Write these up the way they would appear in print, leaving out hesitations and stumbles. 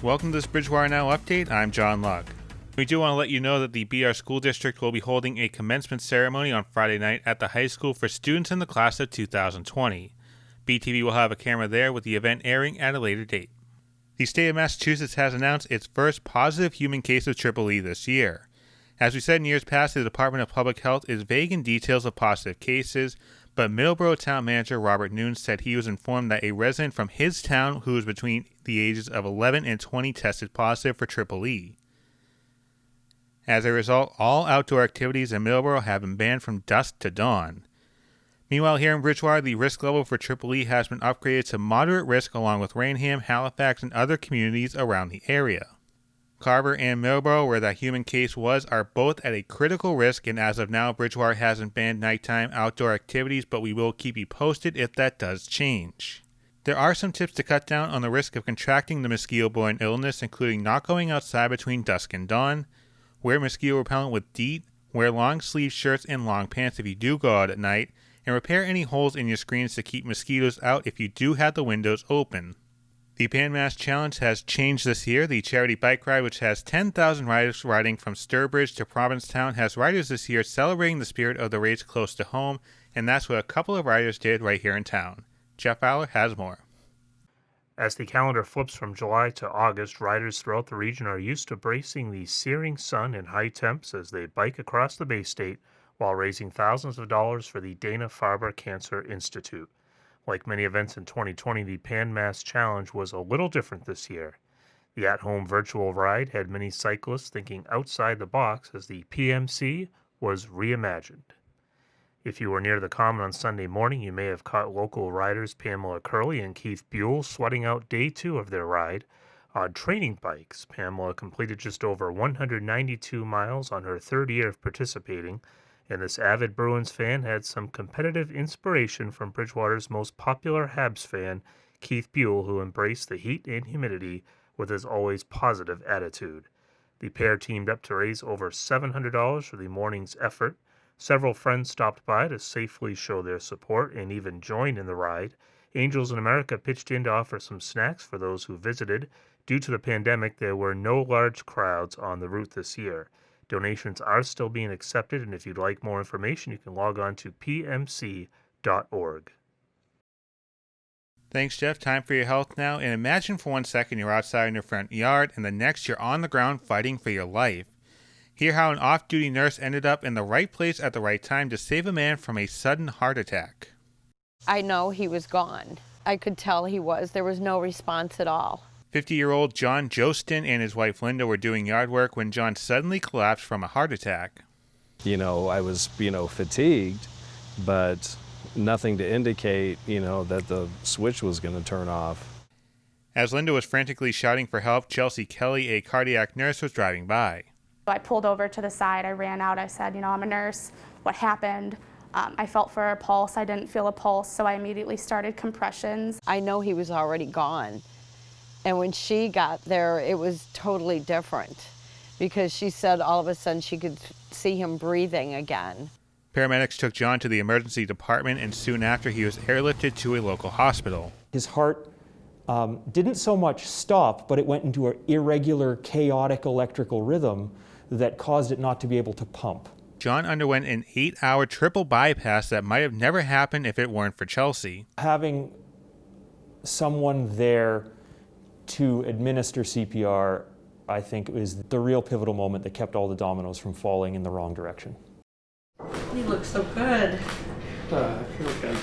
welcome to this Bridgewater Now update. I'm John Luck. We do want to let you know that the BR School District will be holding a commencement ceremony on Friday night at the high school for students in the class of 2020. BTV will have a camera there with the event airing at a later date. The state of Massachusetts has announced its first positive human case of Triple E this year. As we said in years past, the Department of Public Health is vague in details of positive cases, but Middleborough Town Manager Robert Noon said he was informed that a resident from his town who was between the ages of 11 and 20 tested positive for Triple E. As a result, all outdoor activities in Middleborough have been banned from dusk to dawn. Meanwhile, here in Bridgewater, the risk level for Triple E has been upgraded to moderate risk along with Rainham, Halifax, and other communities around the area. Carver and Middleborough, where that human case was, are both at a critical risk, and as of now, Bridgewater hasn't banned nighttime outdoor activities, but we will keep you posted if that does change. There are some tips to cut down on the risk of contracting the mosquito-borne illness, including not going outside between dusk and dawn, wear mosquito repellent with DEET, wear long-sleeve shirts and long pants if you do go out at night, and repair any holes in your screens to keep mosquitoes out if you do have the windows open. The Pan Mass Challenge has changed this year. The charity bike ride, which has 10,000 riders riding from Sturbridge to Provincetown, has riders this year celebrating the spirit of the race close to home, and that's what a couple of riders did right here in town. Jeff Fowler has more. As the calendar flips from July to August, riders throughout the region are used to bracing the searing sun and high temps as they bike across the Bay State while raising thousands of dollars for the Dana-Farber Cancer Institute. Like many events in 2020, the Pan Mass Challenge was a little different this year. The at-home virtual ride had many cyclists thinking outside the box as the PMC was reimagined. If you were near the Common on Sunday morning, you may have caught local riders Pamela Curley and Keith Buell sweating out day 2 of their ride. On training bikes, Pamela completed just over 192 miles on her third year of participating, and this avid Bruins fan had some competitive inspiration from Bridgewater's most popular Habs fan, Keith Buell, who embraced the heat and humidity with his always positive attitude. The pair teamed up to raise over $700 for the morning's effort. Several friends stopped by to safely show their support and even joined in the ride. Angels in America pitched in to offer some snacks for those who visited. Due to the pandemic, there were no large crowds on the route this year. Donations are still being accepted, and if you'd like more information, you can log on to pmc.org. Thanks, Jeff. Time for your health now. And imagine for 1 second you're outside in your front yard, and the next you're on the ground fighting for your life. Hear how an off-duty nurse ended up in the right place at the right time to save a man from a sudden heart attack. I know he was gone. I could tell he was. There was no response at all. 50-year-old John Jostin and his wife Linda were doing yard work when John suddenly collapsed from a heart attack. I was, fatigued, but nothing to indicate, that the switch was going to turn off. As Linda was frantically shouting for help, Chelsea Kelly, a cardiac nurse, was driving by. I pulled over to the side. I ran out. I said, I'm a nurse. What happened? I felt for a pulse. I didn't feel a pulse, so I immediately started compressions. I know he was already gone. And when she got there, it was totally different because she said all of a sudden she could see him breathing again. Paramedics took John to the emergency department, and soon after he was airlifted to a local hospital. His heart didn't so much stop, but it went into an irregular, chaotic electrical rhythm that caused it not to be able to pump. John underwent an 8-hour triple bypass that might have never happened if it weren't for Chelsea. Having someone there to administer CPR, I think, is the real pivotal moment that kept all the dominoes from falling in the wrong direction. You look so good. I feel good.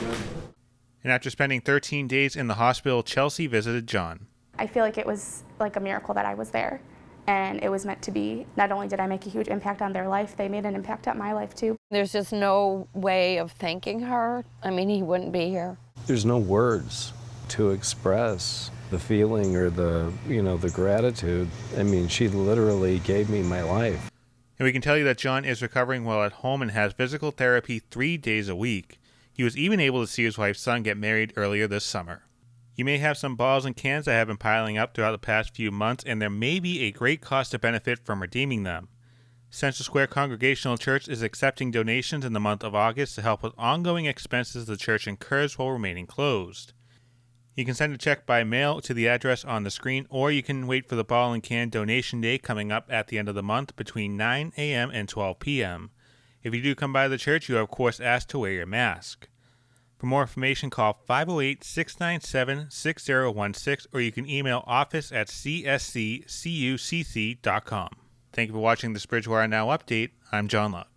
And after spending 13 days in the hospital, Chelsea visited John. I feel like it was like a miracle that I was there, and it was meant to be. Not only did I make a huge impact on their life, they made an impact on my life too. There's just no way of thanking her. He wouldn't be here. There's no words to express the feeling or the gratitude. She literally gave me my life. And we can tell you that John is recovering well at home and has physical therapy 3 days a week. He was even able to see his wife's son get married earlier this summer. You may have some bottles and cans that have been piling up throughout the past few months, and there may be a great cost to benefit from redeeming them. Central Square Congregational Church is accepting donations in the month of August to help with ongoing expenses the church incurs while remaining closed. You can send a check by mail to the address on the screen, or you can wait for the Bottle and Can Donation Day coming up at the end of the month between 9 a.m. and 12 p.m. If you do come by the church, you are of course asked to wear your mask. For more information, call 508-697-6016, or you can email office@csccucc.com. Thank you for watching this Bridgewater Now update. I'm John Luck.